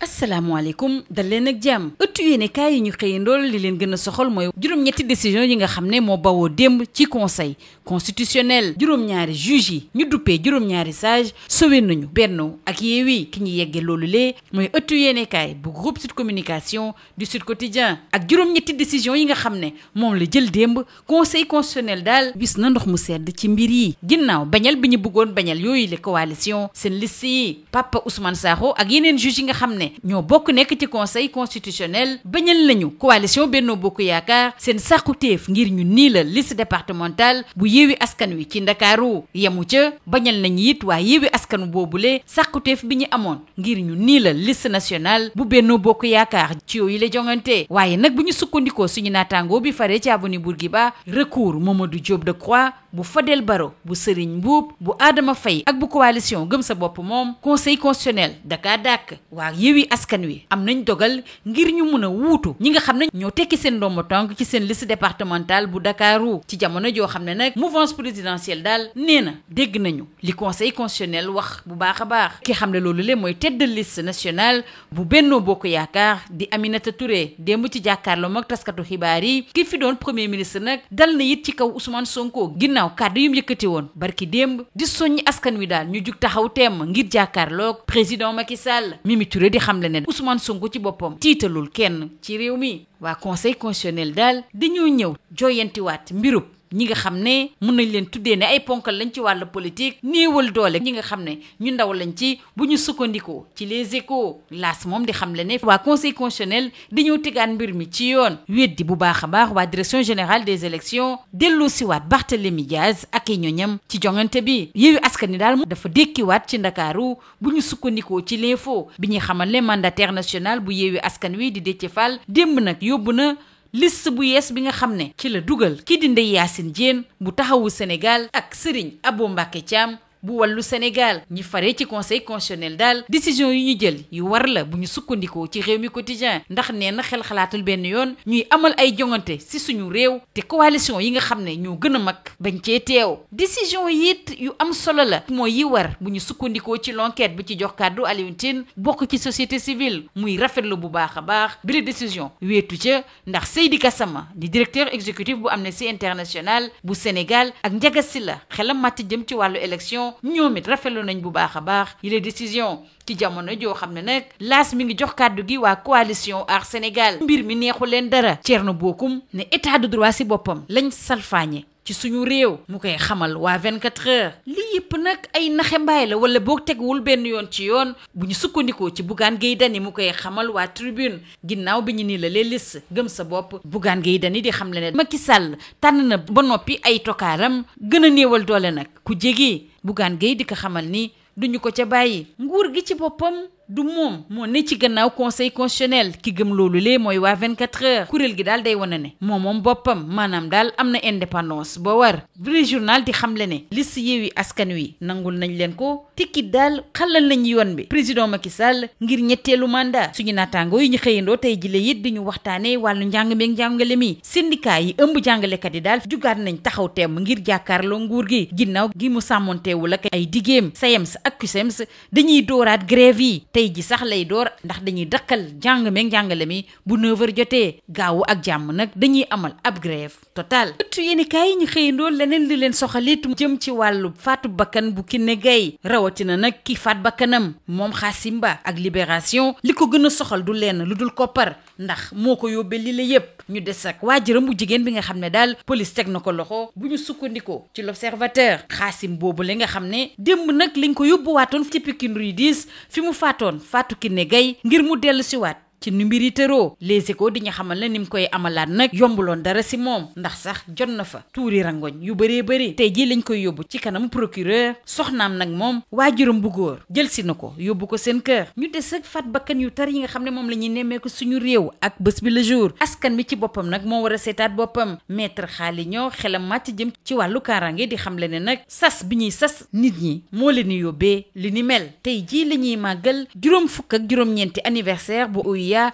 asalaamaaleykum dal leen ak jàmm ëttu yéenekaay yi ñu xëyandool li leen gën a soxal mooy juróom-ñetti décision yi nga xam ne moo bawoo démb ci conseil constitutionnel juróom-ñaari juge yi ñu duppee juróom-ñaari sage sowe nañu Benno ak Yewwi ki ñu yegge loolu lee mooy ëttu yéenekaay bu groupe Sud Communication du Sud Quotidien ak juróom-ñetti décision yi nga xam ne moom la jël démb conseil constitutionnel daal gis na ndox mu sedd ci mbir yi ginnaaw bañal bi ñu bëggoon bañal yooyu les coalition seen liste yi Papa Ousmane Sakho ak yeneen juge yi nga xam ne ñoo bokk nekk ci conseil constitutionnel bañal lañu coalition Benno Bokk Yaakaar seen sàkkuteef ngir ñu nii la liste départementale bu Yewwi Askan Wi ci Ndakaaru yemu ca bañal nañu it waa Yewwi Askan boobule sàkkuteef bi ñu amoon ngir ñu nii la liste nationale bu Benno Bokk Yaakaar ci yooyu la jongante waaye nag bu ñu sukkandikoo suñu naataangoo bi faree ci avenue Bourguiba recours Mamadou Diop Decroix bu Fadel Barro bu Serigne Mboup bu Adama Faye ak bu coalition Gëm Sa Bopp moom conseil constitutionnel daka dàkk waa Yewwi Askan Wi am nañ dogal ngir ñu mun a wuutu ñi nga xam ne ñoo tekki seen ndombo tànk ci seen liste départementale bu Dakaru ci jamono joo xam ne nag mouvance présidentielle daal nee na dégg nañu li conseil constitutionnel wax bu baax a baax ki xam ne loolu le mooy tête de liste nationale bu Benno Bokk Yaakaar di Aminata Touré démb ci jàkkaarloo mag taskatu xibaar yi ki fi doon premier ministre nag dal na it ci kaw Ousmane Sonko ginnaaw kàddu yu mu yëkkati woon barki démb di soññi askan wi daal ñu jug taxaw temm ngir jàkkaarloog président Macky Sall Mimi Touré di xamle ne Ousmane Sonko ci boppam tiitalul kenn ci réew mi waa conseil constitutionnel daal dañoo ñëw jooyantiwaat mbirub ñi nga xam ne mën nañ leen tuddee ne ay ponkal lañ ci wàllu politique néewal doole ñi nga xam ne ñu ndaw lañ ci bu ñu sukkandikoo ci les échos laas moom di xam le ne waa conseil constitutionnel dañoo tegaan mbir mi ci yoon weddi bu baax a baax waa direction générale des élections delloo siwaat Barthélémy Diaz ak i ñoñam ci jongante bi Yewwi Askan Wi daal dafa dékkiwaat ci Ndakaaru bu ñu sukkandikoo ci l'info bi ñuy xamal ne mandataire national bu Yewwi Askan Wi di Déthié Fall démb nag yóbbu na liste bu yees bi nga xam ne ci la dugal kii di Ndeye Yacine Diène bu taxawu Sénégal ak Serigne Abo Mbacké Thiam bu wàllu Sénégal ñi faree ci conseil constitutionnel daal décision yi ñu jël yu war la bu ñu sukkandikoo ci réew mi quotidien ndax nee na xel xalaatul benn yoon ñuy amal ay jongante si suñu réew te coalition yi nga xam ne ñoo gën a mag bañ cee teew décision yi it yu am solo la mooy yi war bu ñu sukkandikoo ci l'enquête bi ci jox kàddu Alioune Tine bokk ci société civile muy rafetlu bu baax a baax bi la décision weetu ca ndax Seydi Gassama di directeur exécutif bu Amnesty International bu Sénégal ak Ndiaga Sylla xelam màcc jëm ci wàllu élection ñoom it rafetlu nañ bu baax a baax yile décision ci jamono joo xam ne nag laas mi ngi jox kàddu gi waa coalition Aar Sénégal mbir mi neexu leen dara Thierno Bocoum ne état de droit si boppam lañ salfaañe ci suñu réew mu koy xamal waa 24 heures lii yëpp nag ay naxe mbaay la wala boog teguwul benn yoon ci yoon bu ñu sukkandikoo ci Bougane Gueye Dany mu koy xamal waa Tribune ginnaaw bi ñu nii la les listes Gëm Sa Bopp Bougane Gueye Dany di xamle ne Macky Sall tànn na ba noppi ay tokaaram gën a néewal doole nag ku jege Bougane Gueye di ko xamal ni duñu ko ca bàyyi nguur gi ci boppam du moom moo ne ci gannaaw conseil constitutionnel ki gëm loolu lee mooy waa 24 heures kuréel gi daal day wane ne moom boppam maanaam daal am na indépendance ba war vrai journal di xamle ne liste Yewwi Askan Wi nangul nañ leen ko tikki daal xalal nañ yoon bi président Macky Sall ngir ñetteelu mandat suñu naataangoo yi ñu xëyandoo tey jile it di ñu waxtaanee wàllu njàng meeg njàngale mi syndicat yi ëmb jàngalekat yi daal jugaat nañ taxaw temm ngir jàkkaarloo nguur gi ginnaaw gi mu sàmmonteewul ak ay digéem SAEMS ak CUSEMS dañuy dooraat grève yi tey ji sax lay door ndax dañuy dakkal jàng meeg njàngale mi bu 9h jotee gaawu ak jàmm nag dañuy amal ab grève total ëttu yéenekaay yi ñu xëyandoo leneen li leen soxalit jëm ci wàllu faatu bakkan bu Kiné Gaye rawatina nag ki faat bakkanam moom Xaasim Ba ak Libération li ko gën a soxal du lenn lu dul koppar ndax moo ko yóbbee li la yépp ñu des ak waajuram bu jigéen bi nga xam ne daal police teg na ko loxo bu ñu sukkandikoo ci l'Observateur Xaasim boobu la nga xam ne démb nag liñ ko yóbbuwaatoon ci Pikine Rue 10 fi mu faatoon Fatou Kiné Gaye ngir mu dellu siwaat ci nu mbiri tëroo les échos di ñu xamal ne ni mu koy amalaat nag yombuloon dara si moom ndax sax jot na fa tuuri rangoñ yu bëree bëri tey jii lañ koy yóbbu ci kanam procureur soxnaam nag moom waajuram bu góor jël si na ko yóbbu ko seen kër ñu des ak faat bakkan yu tar yi nga xam ne moom la ñuy nemmeeku suñu réew ak bés bi le jour askan bi ci boppam nag moo war a seetaat boppam maître xaali ñoo xelam màcc jëm ci wàllu kaaraange di xam le ne nag sas bi ñuy sas nit ñi moo leen di yóbbee li ni mel tey jii la ñuy màggal juróom fukk ak juróom-ñeenti anniversaire bu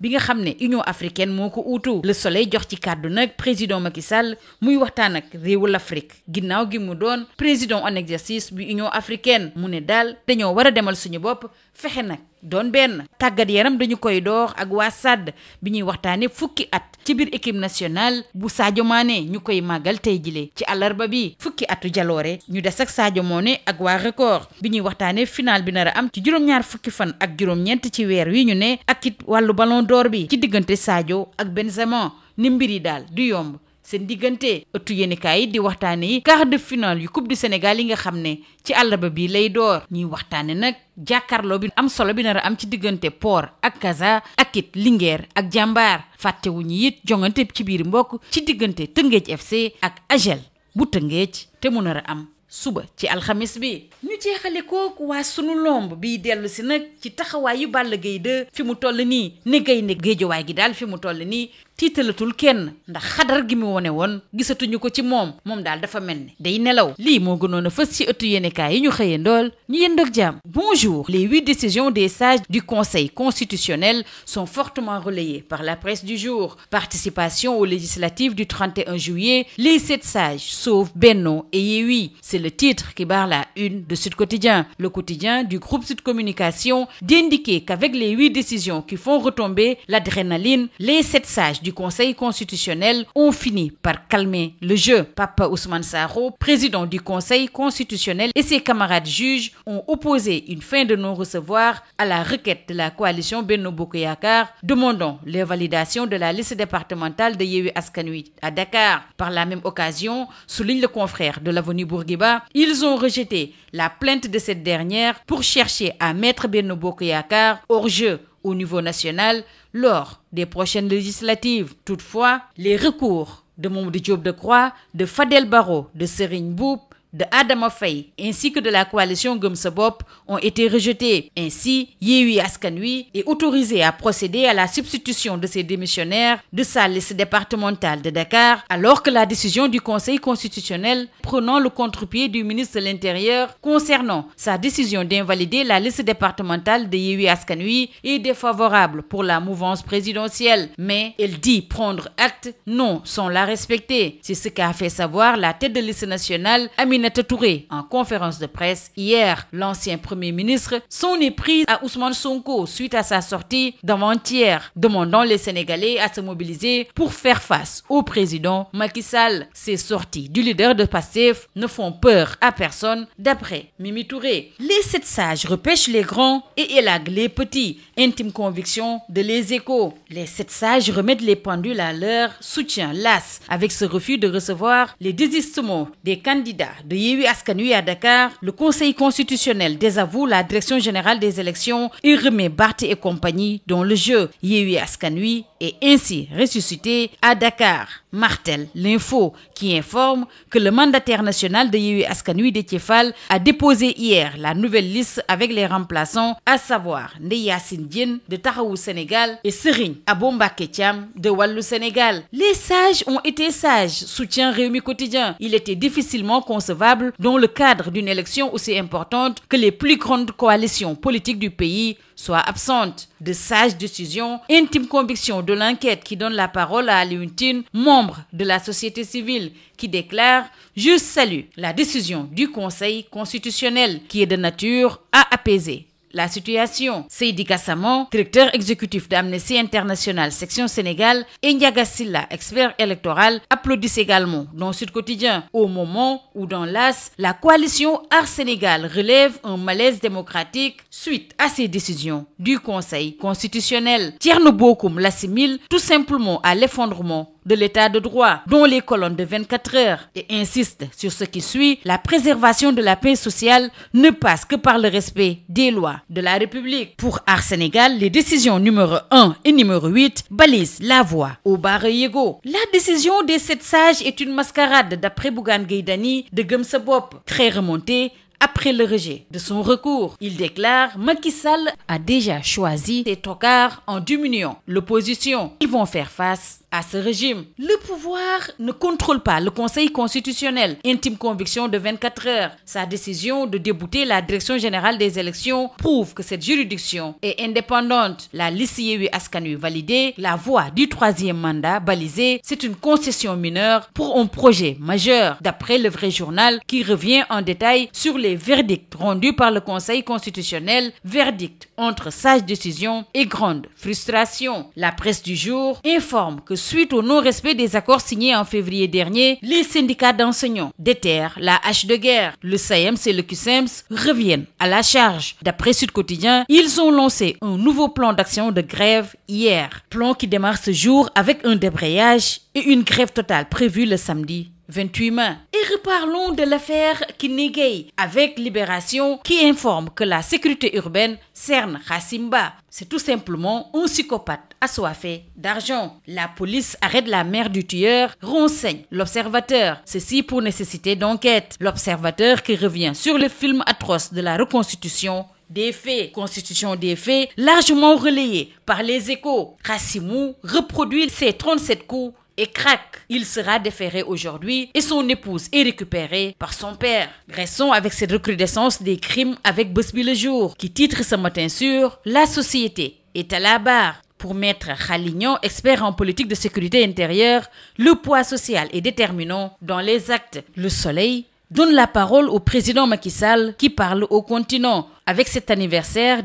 bi nga xam ne Union africaine moo ko uutu Le Soleil jox ci kàddu nag président Macky Sall muy waxtaan ak réewu l'Afrique ginnaaw gi mu doon président en exercice bu Union africaine mu ne daal dañoo war a demal suñu bopp fexe nag doon benn. tàggat yaram dañu koy door ak waa SAD bi ñuy waxtaane fukki at ci biir équipe nationale bu Sadio Mané ñu koy màggal tey jile ci àllarba bi fukki atu jaloore ñu des ak Sadio Mané ak waa record bi ñuy waxtaane final bi nar a am ci juróom-ñaar fukki fan ak juróom-ñeent ci weer wi ñu ne ak it wàllu ballon d'or bi ci diggante Sadio ak Benzema ni mbir yi daal du yomb seen diggante ëttu yéenekaay yi di waxtaane yi quart de finale yu coupe du Sénégal yi nga xam ne ci àllarba bi lay door ñuy waxtaane nag jàkkaarloo bi am solo bi nar a am ci diggante Port ak Casa ak it Linguère ak Jàmbaar fàttewuñu it jongante ci biir mbokk ci diggante Tëngéej FC ak AGEL bu Tëngéej te mu nar a am suba ci alxamis bi. ñu jeexale kook waa sunu lomb biy dellu si nag ci taxawaayu Balla Gaye 2 fi mu toll nii ne gaynde géejawaay gi daal fi mu toll nii tiitalatul kenn ndax xadar gi mu wone woon gisatuñu ko ci moom daal dafa mel ni day nelaw lii moo gënoon a fës ci ëttu yéenekaay yi ñu xëyee ndool ñu yendoog jàmm. Bonjour. Les 8 décisions des sages du Conseil constitutionnel sont fortement relayées par la presse du jour. Participation aux législatives du 31 juillet, les 7 sages sauvent Benno et Yewwi. C'est le titre qui barre la une de Sud Quotidien. Le quotidien du groupe Sud Communication d'indiquer qu'avec les 8 décisions qui font retomber l'adrénaline, les 7 sages du Conseil constitutionnel ont fini par calmer le jeu. Papa Ousmane Sarro, président du Conseil constitutionnel, et ses camarades juges ont opposé une fin de non-recevoir à la requête de la coalition Benno Bokk Yakaar demandant les validations de la liste départementale de Yewwi Askan Wi à Dakar. Par la même occasion, souligne le confrère de l'Avenue Bourguiba, ils ont rejeté la plainte de cette dernière pour chercher à mettre Benno Bokk Yakaar hors jeu au niveau national lors des prochaines législatives. Toutefois, les recours de Mamadou Diop Decroix, de Fadel Barro, de Serigne Mboup, de Adama Faye ainsi que de la coalition Gëm Sa Bopp ont été rejetés. Ainsi, Yewwi Askan Wi est autorisé à procéder à la substitution de ses démissionnaires de sa liste départementale de Dakar, alors que la décision du Conseil constitutionnel prenant le contre-pied du ministre de l'Intérieur concernant sa décision d'invalider la liste départementale de Yewwi Askan Wi est défavorable pour la mouvance présidentielle. Mais elle dit prendre acte, non sans la respecter. C'est ce qu'a fait savoir la tête de liste nationale, Aminata Touré, en conférence de presse hier. L'ancien Premier ministre s'en est pris à Ousmane Sonko suite à sa sortie d'avant-hier, demandant les Sénégalais à se mobiliser pour faire face au président Macky Sall. Ces sorties du leader de Pastef ne font peur à personne, d'après Mimi Touré. Les 7 sages repêchent les grands et élaguent les petits. Intime conviction de Les Échos. Les 7 sages remettent les pendules à l'heure, soutient l'AS avec ce refus de recevoir les désistements des candidats de Yewwi Askan Wi à Dakar. Le Conseil constitutionnel désavoue la direction générale des élections et remet Barth et compagnie dans le jeu. Yewwi Askan Wi est ainsi ressuscité à Dakar. Martel l'info qui informe que le mandataire national de Yewwi Askan Wi, Déthié Fall, a déposé hier la nouvelle liste avec les remplaçants, à savoir Ndeye Yacine Diène de Taxawu Sénégal et Serigne Abo Mbacké Thiam de Wallu Sénégal. Les sages ont été sages, soutient Rewmi Quotidien. Il était difficilement concevable dans le cadre d'une élection aussi importante que les plus grandes coalitions politiques du pays soient absentes. De sages décisions, intime conviction de l'enquête qui donne la parole à Alioune Tine, membre de la société civile, qui déclare « Je salue la décision du Conseil constitutionnel qui est de nature à apaiser la situation ». Seydi Gassama, directeur exécutif d'Amnesty International section Sénégal, et Ndiaga Sylla, expert électoral, applaudissent également dans Sud Quotidien, au moment où dans l'AS, la coalition Aar Sénégal relève un malaise démocratique suite à ces décisions du Conseil constitutionnel. Thierno Bocoum l'assimile tout simplement à l'effondrement de l'état de droit, dont les colonnes de 24 heures, et insiste sur ce qui suit: la préservation de la paix sociale ne passe que par le respect des lois de la République. Pour Aar Sénégal, les décisions numéro 1 et numéro 8 balisent la voie au barre Yego. La décision des 7 sages est une mascarade, d'après Bougane Gueye Dany de Gëm Sa Bopp, très remontée après le rejet de son recours. Il déclare: Macky Sall a déjà choisi ses tocards en diminuant l'opposition. Ils vont faire face à ce régime. Le pouvoir ne contrôle pas le Conseil constitutionnel. Intime conviction de 24 heures. Sa décision de débouter la direction générale des élections prouve que cette juridiction est indépendante. La liste Yewwi Askan Wi validée, la voie du 3e mandat balisée, c'est une concession mineure pour un projet majeur, d'après Le Vrai Journal, qui revient en détail sur les les verdicts rendus par le Conseil constitutionnel, verdict entre sage décision et grande frustration. La presse du jour informe que suite au non-respect des accords signés en février dernier, les syndicats d'enseignants déterrent la hache de guerre. Le SAEMS et le CUSEMS reviennent à la charge. D'après Sud Quotidien, ils ont lancé un nouveau plan d'action de grève hier. Plan qui démarre ce jour avec un débrayage et une grève totale prévue le samedi 28 mai. Et reparlons de l'affaire Kiné Gaye avec Libération qui informe que la sécurité urbaine cerne Hassim Bah. C'est tout simplement un psychopathe assoiffé d'argent. La police arrête la mère du tueur, renseigne l'Observateur. Ceci pour nécessité d'enquête. L'Observateur qui revient sur le film atroce de la reconstitution des faits. Constitution des faits largement relayée par les Échos. Hassimou reproduit ses 37 coups et craque. Il sera déféré aujourd'hui et son épouse est récupérée par son père. Restons avec cette recrudescence des crimes avec Bës Bi Le Jour qui titre ce matin sur La société est à la barre. Pour Maître Khalignon, expert en politique de sécurité intérieure, le poids social est déterminant dans les actes. Le Soleil donne la parole au président Macky Sall qui parle au continent avec cet anniversaire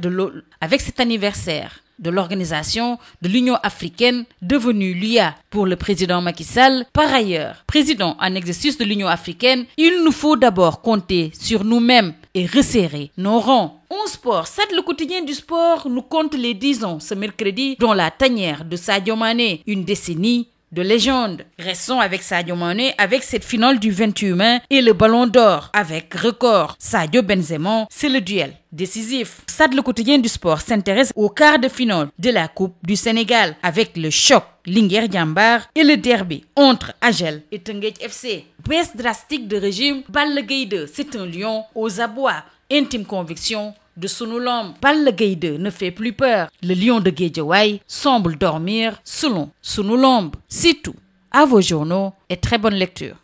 de l'Organisation de l'Union africaine devenue l'UA pour le président Macky Sall. Par ailleurs, président en exercice de l'Union africaine, il nous faut d'abord compter sur nous-mêmes et resserrer nos rangs. En sport, SAD le quotidien du sport nous compte les 10 ans ce mercredi dans la tanière de Sadio Mané, une décennie de légende. Restons avec Sadio Mané avec cette finale du 28 mai et le ballon d'or avec record. Sadio Benzema, c'est le duel décisif. SAD le quotidien du sport s'intéresse au quart de finale de la Coupe du Sénégal avec le choc Linguère Diambar et le derby entre Agel et Teungueth FC. Baisse drastique de régime, Balla Gaye 2, c'est un lion aux abois. Intime conviction de Sunu Lamb. Balla Gaye 2 ne fait plus peur. Le lion de Guédiawaye semble dormir selon Sunu Lamb. C'est tout. À vos journaux et très bonne lecture.